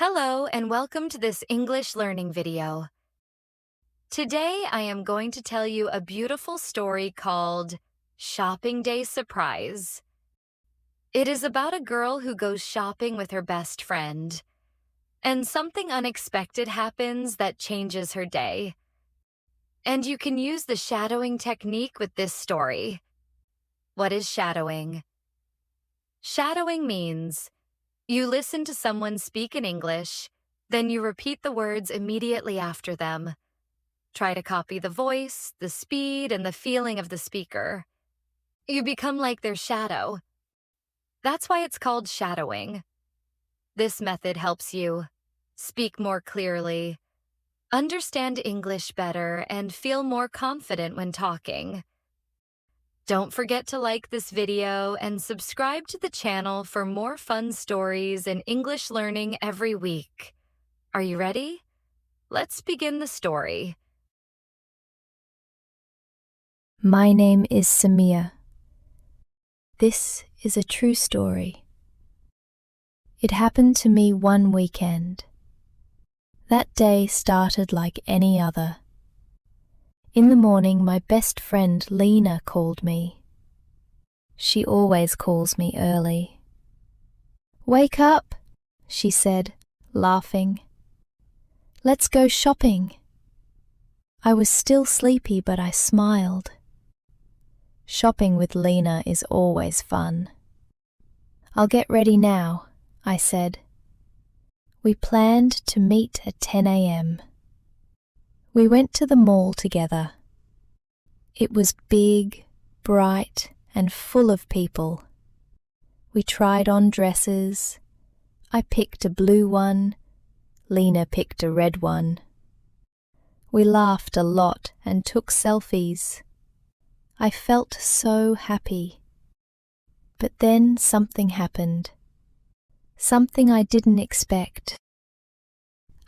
Hello and welcome to this English learning video. Today I am going to tell you a beautiful story called Shopping Day Surprise. It is about a girl who goes shopping with her best friend, and something unexpected happens that changes her day. And you can use the shadowing technique with this story. What is shadowing? Shadowing means you listen to someone speak in English, then you repeat the words immediately after them. Try to copy the voice, the speed, and the feeling of the speaker. You become like their shadow. That's why it's called shadowing. This method helps you speak more clearly, understand English better, and feel more confident when talking. Don't forget to like this video and subscribe to the channel for more fun stories and English learning every week. Are you ready? Let's begin the story. My name is Samia. This is a true story. It happened to me one weekend. That day started like any other. In the morning, my best friend Lena called me. She always calls me early. "Wake up," she said, laughing. "Let's go shopping." I was still sleepy, but I smiled. Shopping with Lena is always fun. "I'll get ready now," I said. We planned to meet at 10 a.m. We went to the mall together. It was big, bright, and full of people. We tried on dresses. I picked a blue one. Lena picked a red one. We laughed a lot and took selfies. I felt so happy. But then something happened. Something I didn't expect.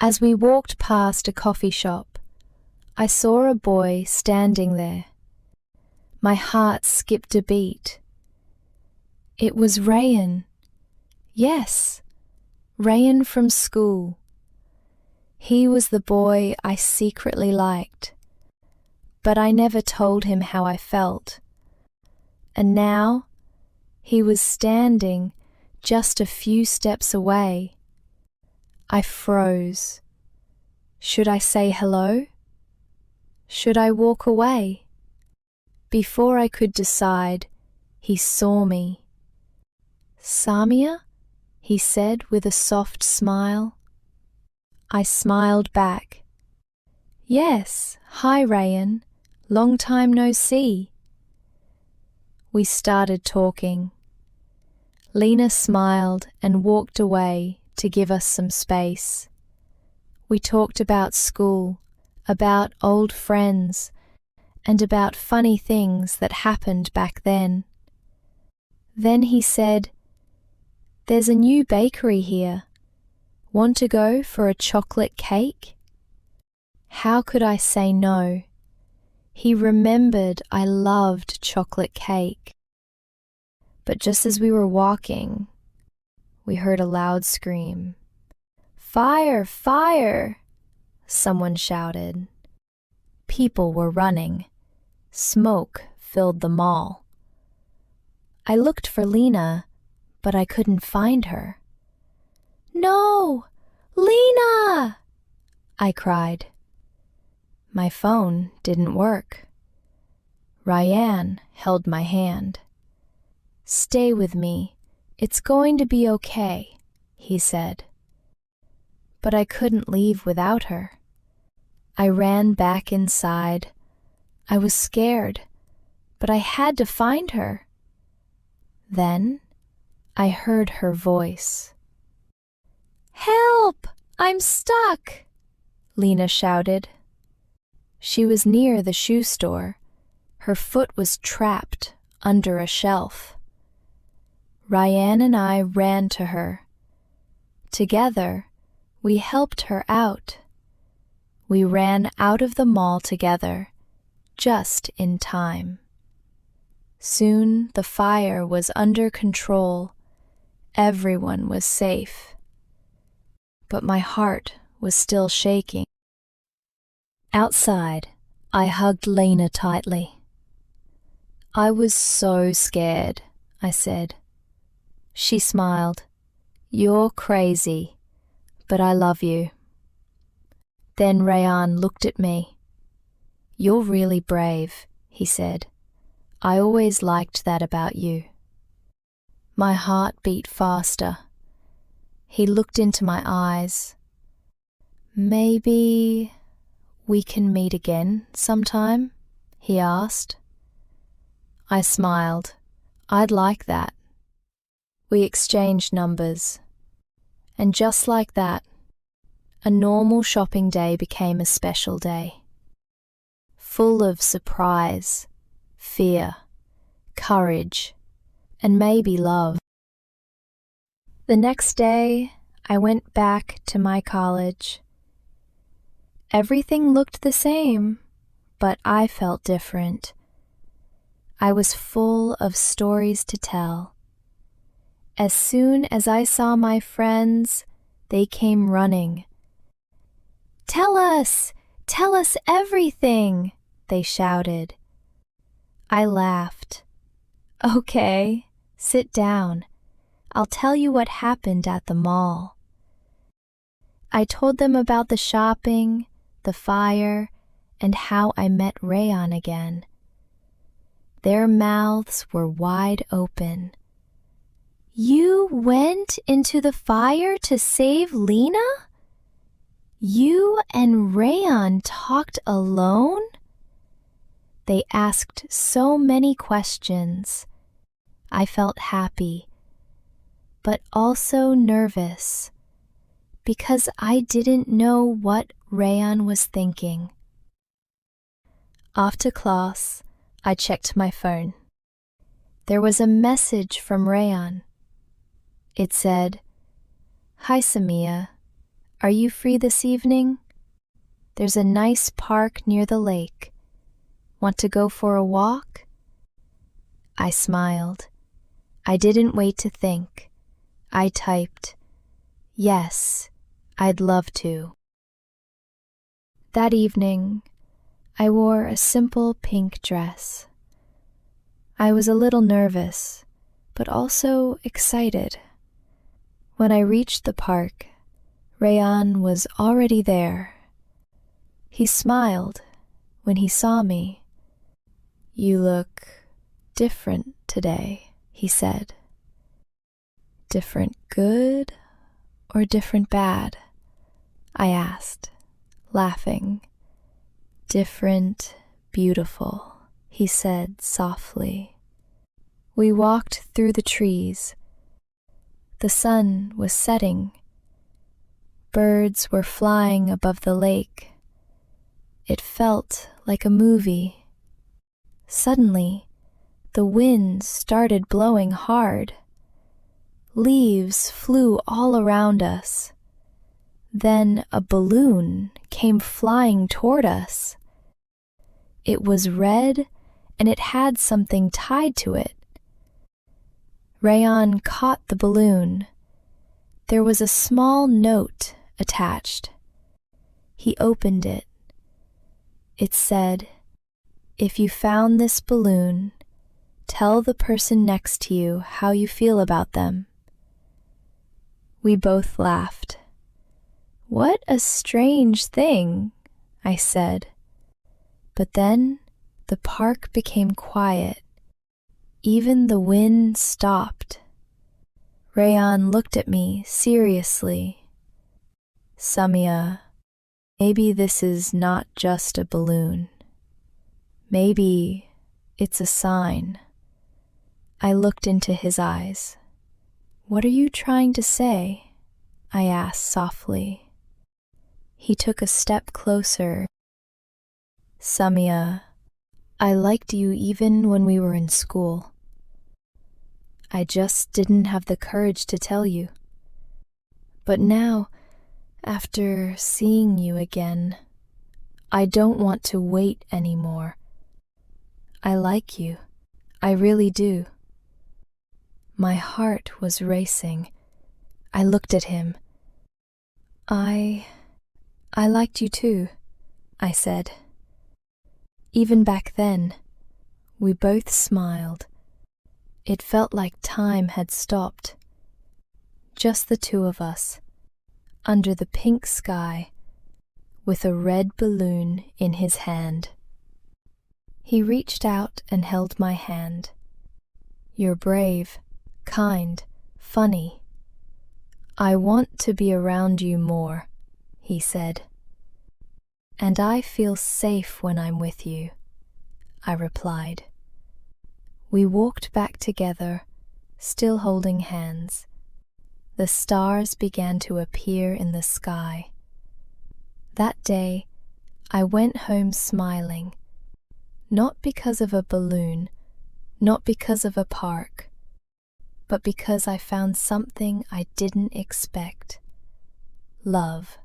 As we walked past a coffee shop, I saw a boy standing there. My heart skipped a beat. It was Rayan. Yes, Rayan from school. He was the boy I secretly liked, but I never told him how I felt. And now, he was standing just a few steps away. I froze. Should I say hello? Should I walk away? Before I could decide, he saw me. "Samia?" he said with a soft smile. I smiled back. "Yes, hi Rayan, long time no see." We started talking. Lena smiled and walked away to give us some space. We talked about school, about old friends, and about funny things that happened back then. Then he said, "There's a new bakery here. Want to go for a chocolate cake?" How could I say no? He remembered I loved chocolate cake. But just as we were walking, we heard a loud scream. "Fire! Fire!" someone shouted. People were running. Smoke filled the mall. I looked for Lena, but I couldn't find her. "No! Lena!" I cried. My phone didn't work. Rayan held my hand. "Stay with me. It's going to be okay," he said. But I couldn't leave without her. I ran back inside. I was scared, but I had to find her. Then I heard her voice. "Help! I'm stuck!" Lena shouted. She was near the shoe store. Her foot was trapped under a shelf. Rayan and I ran to her. Together, we helped her out. We ran out of the mall together, just in time. Soon the fire was under control. Everyone was safe. but my heart was still shaking. Outside, I hugged Lena tightly. "I was so scared," I said. She smiled. "You're crazy, but I love you." Then Rayan looked at me. "You're really brave," he said. "I always liked that about you." My heart beat faster. He looked into my eyes. "Maybe we can meet again sometime?" he asked. I smiled. "I'd like that." We exchanged numbers. And just like that, a normal shopping day became a special day. Full of surprise, fear, courage, and maybe love. The next day, I went back to my college. Everything looked the same, but I felt different. I was full of stories to tell. As soon as I saw my friends, they came running. "Tell us! Tell us everything!" they shouted. I laughed. "Okay, sit down. I'll tell you what happened at the mall." I told them about the shopping, the fire, and how I met Rayan again. Their mouths were wide open. "You went into the fire to save Lena? You and Rayan talked alone?" They asked so many questions. I felt happy, but also nervous, because I didn't know what Rayan was thinking. After class, I checked my phone. There was a message from Rayan. It said, "Hi Samia, are you free this evening? There's a nice park near the lake. Want to go for a walk?" I smiled. I didn't wait to think. I typed, "Yes, I'd love to." That evening, I wore a simple pink dress. I was a little nervous, but also excited. When I reached the park, Rayan was already there. He smiled when he saw me. "You look different today," he said. "Different good or different bad?" I asked, laughing. "Different beautiful," he said softly. We walked through the trees. The sun was setting. Birds were flying above the lake. It felt like a movie. Suddenly, the wind started blowing hard. Leaves flew all around us. Then a balloon came flying toward us. It was red, and it had something tied to it. Rayan caught the balloon. There was a small note attached. He opened it. It said, "If you found this balloon, tell the person next to you how you feel about them." We both laughed. "What a strange thing," I said. But then the park became quiet. Even the wind stopped. Rayan looked at me seriously. "Samia, maybe this is not just a balloon. Maybe it's a sign." I looked into his eyes. "What are you trying to say?" I asked softly. He took a step closer. "Samia, I liked you even when we were in school. I just didn't have the courage to tell you. But now, after seeing you again, I don't want to wait anymore. I like you. I really do." My heart was racing. I looked at him. I liked you too, I said. Even back then, we both smiled. It felt like time had stopped. Just the two of us, under the pink sky, with a red balloon in his hand. He reached out and held my hand. You're brave, kind, funny. I want to be around you more, he said. And I feel safe when I'm with you, I replied. We walked back together, still holding hands. The stars began to appear in the sky. That day, I went home smiling, not because of a balloon, not because of a park, but because I found something I didn't expect: love.